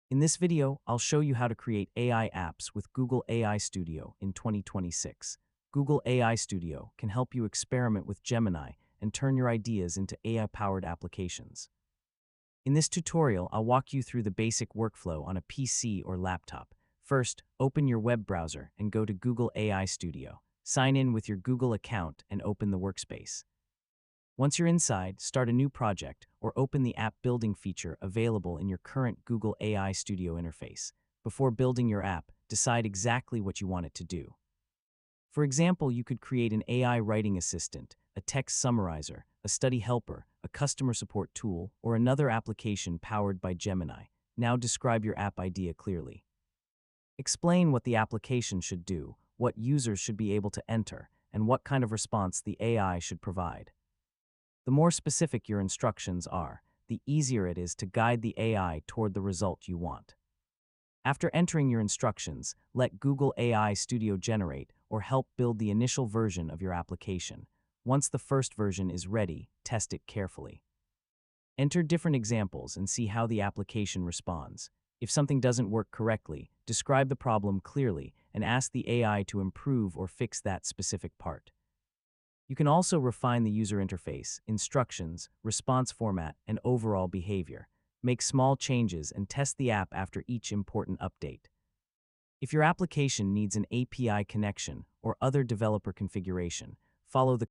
In this video, I'll show you how to create AI apps with Google AI Studio in 2026. Google AI Studio can help you experiment with Gemini and turn your ideas into AI-powered applications. In this tutorial, I'll walk you through the basic workflow on a PC or laptop. First, open your web browser and go to Google AI Studio. Sign in with your Google account and open the workspace. Once you're inside, start a new project or open the app building feature available in your current Google AI Studio interface. Before building your app, decide exactly what you want it to do. For example, you could create an AI writing assistant, a text summarizer, a study helper, a customer support tool, or another application powered by Gemini. Now describe your app idea clearly. Explain what the application should do, what users should be able to enter, and what kind of response the AI should provide. The more specific your instructions are, the easier it is to guide the AI toward the result you want. After entering your instructions, let Google AI Studio generate or help build the initial version of your application. Once the first version is ready, test it carefully. Enter different examples and see how the application responds. If something doesn't work correctly, describe the problem clearly and ask the AI to improve or fix that specific part. You can also refine the user interface, instructions, response format, and overall behavior. Make small changes and test the app after each important update. If your application needs an API connection or other developer configuration, follow the